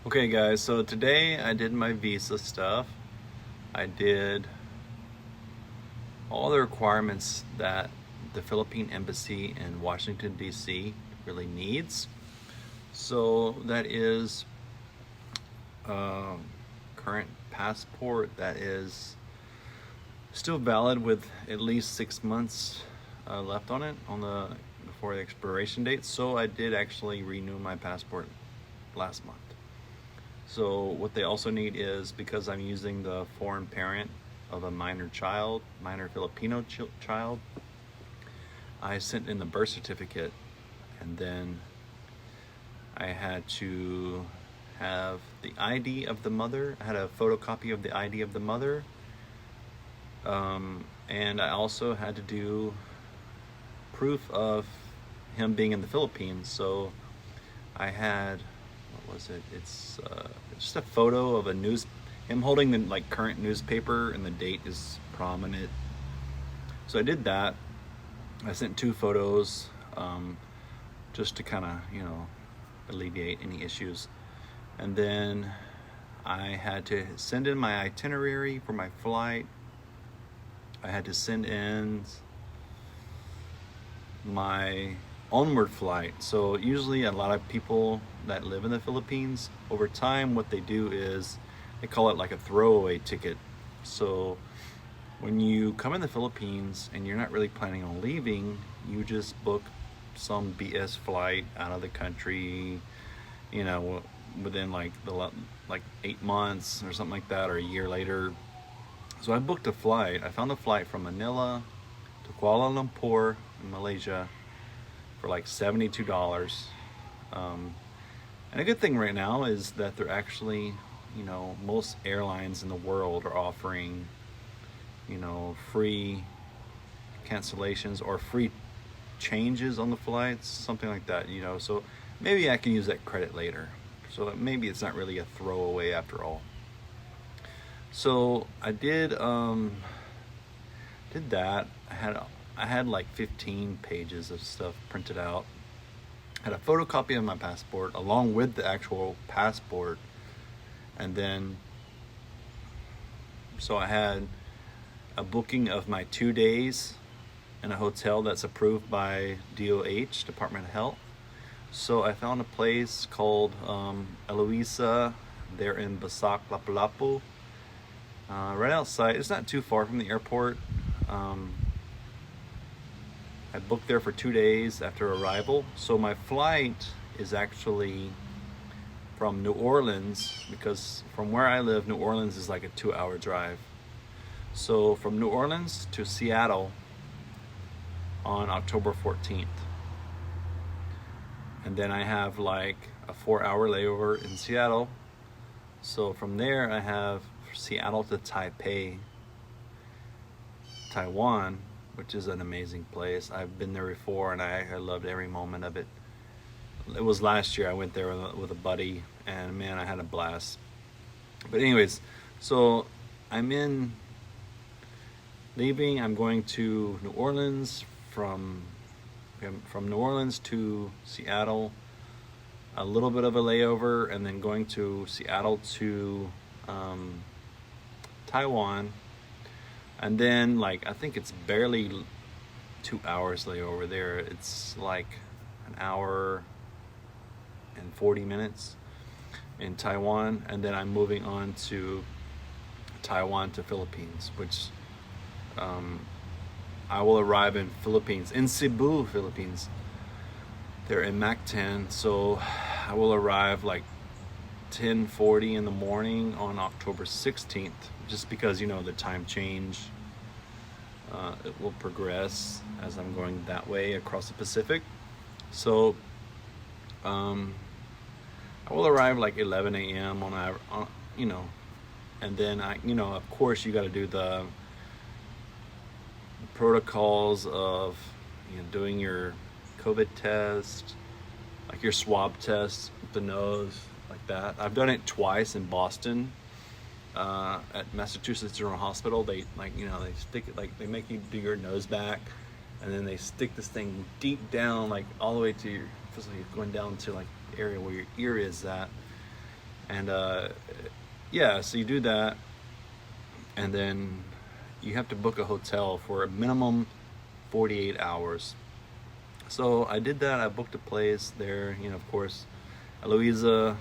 Okay guys, so today I did my visa stuff. I did all the requirements that the Philippine Embassy in Washington DC really needs. So that is current passport that is still valid with at least 6 months left on it before the expiration date. So I did actually renew my passport last month. So what they also need is, because I'm using the foreign parent of a minor Filipino child, I sent in the birth certificate, and then I had to have the ID of the mother. I had a photocopy of the ID of the mother, and I also had to do proof of him being in the Philippines. So I had, what was it? It's just a photo of him holding the current newspaper, and the date is prominent. So I did that. I sent 2 photos, just to kind of alleviate any issues, and then I had to send in my itinerary for my flight. I had to send in my onward flight. So usually a lot of people that live in the Philippines, over time what they do is they call it like a throwaway ticket. So when you come in the Philippines and you're not really planning on leaving, you just book some BS flight out of the country, within like 8 months or something like that, or a year later. So I booked a flight. I found a flight from Manila to Kuala Lumpur in Malaysia for like $72. And a good thing right now is that they're actually, most airlines in the world are offering, free cancellations or free changes on the flights, something like that, so maybe I can use that credit later. So maybe it's not really a throwaway after all. So I did that. I had like 15 pages of stuff printed out. I had a photocopy of my passport along with the actual passport, and then so I had a booking of my 2 days in a hotel that's approved by DOH, Department of Health. So I found a place called Eloisa there in Basak, Lapu-Lapu, right outside. It's not too far from the airport. I booked there for 2 days after arrival. So my flight is actually from New Orleans, because from where I live, New Orleans is like a 2-hour drive. So from New Orleans to Seattle on October 14th. And then I have like a 4-hour layover in Seattle. So from there I have Seattle to Taipei, Taiwan, which is an amazing place. I've been there before and I loved every moment of it. It was last year I went there with a buddy, and man, I had a blast. But anyways, so I'm going to New Orleans, from New Orleans to Seattle, a little bit of a layover, and then going to Seattle to Taiwan, and then I think it's barely 2 hours layover there. It's like an hour and 40 minutes in Taiwan, and then I'm moving on to Taiwan to Philippines, which I will arrive in Cebu, Philippines. They're in Mactan, so I will arrive like 10:40 in the morning on October 16th, just because the time change. It will progress as I'm going that way across the Pacific. So I will arrive like 11 a.m. and then of course you got to do the protocols of doing your COVID test, like your swab test with the nose, like that. I've done it twice in Boston, at Massachusetts General Hospital. They they stick it, they make you do your nose back, and then they stick this thing deep down, all the way to your, going down to the area where your ear is at, And yeah, so you do that, and then you have to book a hotel for a minimum 48 hours. So I did that. I booked a place there, you know, of course, Eloisa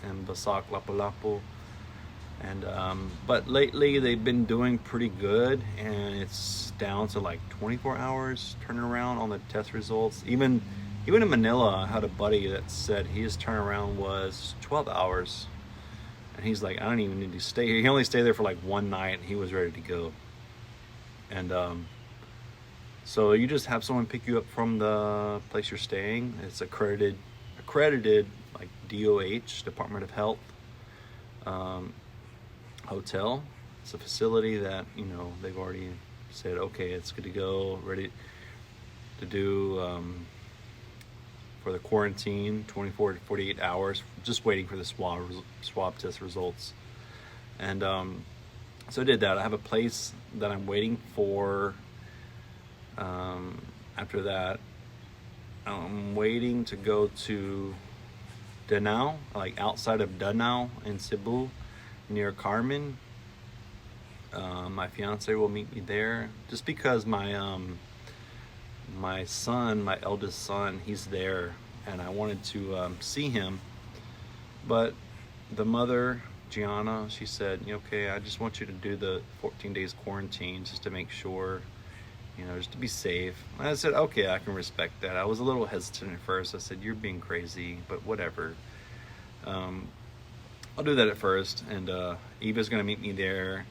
and Basak Lapu-Lapu. And but lately they've been doing pretty good, and it's down to like 24 hours turnaround on the test results. Even in Manila, I had a buddy that said his turnaround was 12 hours, and he's like, I don't even need to stay here. He only stayed there for like one night, and he was ready to go. And so you just have someone pick you up from the place you're staying. It's accredited like DOH, Department of Health. Hotel. It's a facility that, you know, they've already said, okay, it's good to go, ready to do for the quarantine, 24 to 48 hours, just waiting for the swab test results. And so I did that. I have a place that I'm waiting for. After that, I'm waiting to go to Danao, like outside of Danao in Cebu, near Carmen. My fiance will meet me there, just because my son, my eldest son, he's there, and I wanted to see him. But the mother, Gianna, she said, okay, I just want you to do the 14 days quarantine just to make sure, you know, just to be safe. And I said, okay, I can respect that. I was a little hesitant at first. I said, you're being crazy, but whatever. I'll do that at first, and Eva's gonna meet me there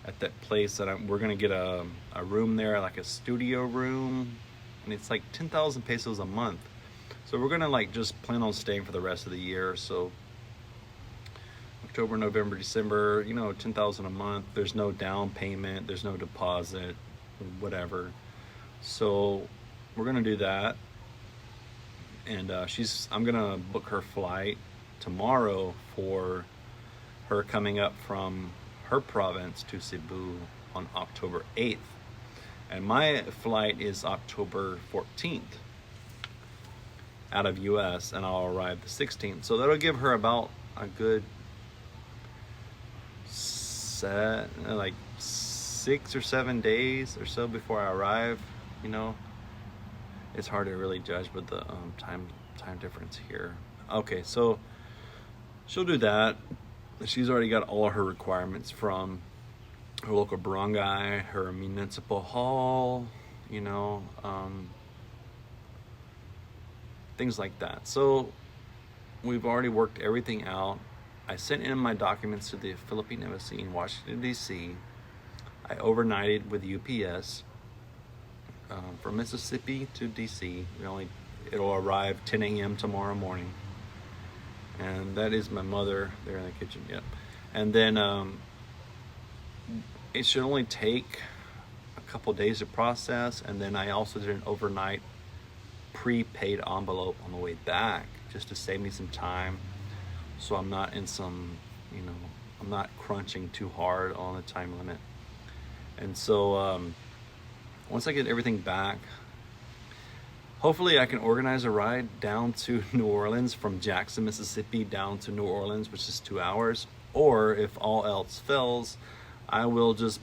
at that place that we're gonna get a room there, like a studio room, and it's like 10,000 pesos a month. So we're gonna like just plan on staying for the rest of the year. So October, November, December, you know, 10,000 a month. There's no down payment, there's no deposit, whatever. So we're gonna do that, and I'm gonna book her flight tomorrow for her coming up from her province to Cebu on October 8th. And my flight is October 14th out of US, and I'll arrive the 16th. So that'll give her about a good like 6 or 7 days or so before I arrive. You know, it's hard to really judge with the time difference here. Okay, so she'll do that. She's already got all her requirements from her local barangay, her municipal hall, you know, things like that. So we've already worked everything out. I sent in my documents to the Philippine Embassy in Washington, D.C. I overnighted with UPS from Mississippi to D.C. It'll arrive 10 a.m. tomorrow morning. And that is my mother there in the kitchen. Yep. And then it should only take a couple days to process. And then I also did an overnight prepaid envelope on the way back, just to save me some time, so I'm not in some, you know, I'm not crunching too hard on the time limit. And so once I get everything back, hopefully I can organize a ride down to New Orleans from Jackson, Mississippi down to New Orleans, which is 2 hours. Or if all else fails, I will just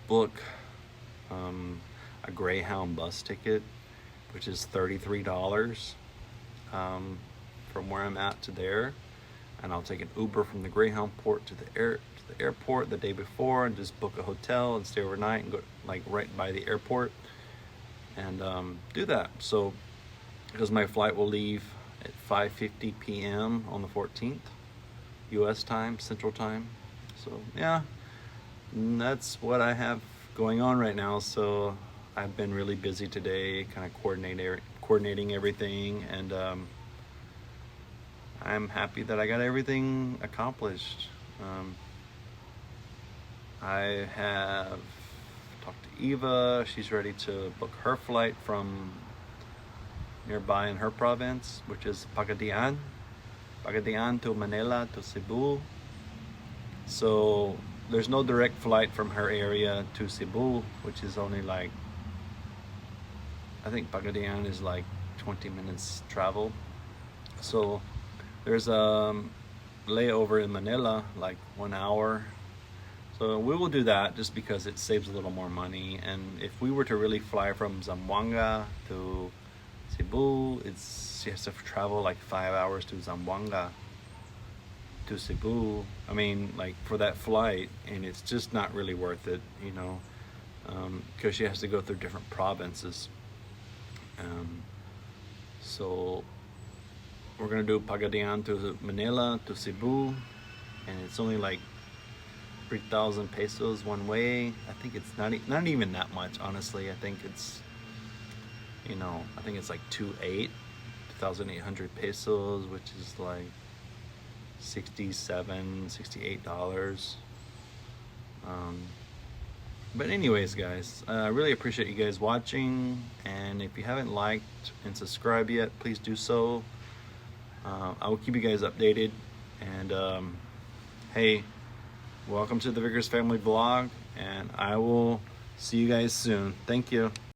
book a Greyhound bus ticket, which is $33 from where I'm at to there. And I'll take an Uber from the Greyhound port to the airport the day before, and just book a hotel and stay overnight and go like right by the airport. And do that. So, because my flight will leave at 5:50 p.m. on the 14th, U.S. time, Central Time. So yeah, that's what I have going on right now. So I've been really busy today, kind of coordinating everything, and I'm happy that I got everything accomplished. I have talked to Eva. She's ready to book her flight from nearby in her province, which is Pagadian to Manila to Cebu. So there's no direct flight from her area to Cebu, which is only like, I think Pagadian is like 20 minutes travel. So there's layover in Manila, like 1 hour. So we will do that just because it saves a little more money. And if we were to really fly from Zamboanga to Cebu, she has to travel like 5 hours to Zamboanga to Cebu. I mean, like for that flight, and it's just not really worth it, you know, because she has to go through different provinces. So we're gonna do Pagadian to Manila to Cebu, and it's only like 3,000 pesos one way. I think it's not even that much, honestly. I think it's, you know, I think it's like 2,800 pesos, which is like $68. But anyways, guys, I really appreciate you guys watching, and if you haven't liked and subscribed yet, please do so. I will keep you guys updated, and hey, welcome to the Vickers Family Vlog, and I will see you guys soon. Thank you.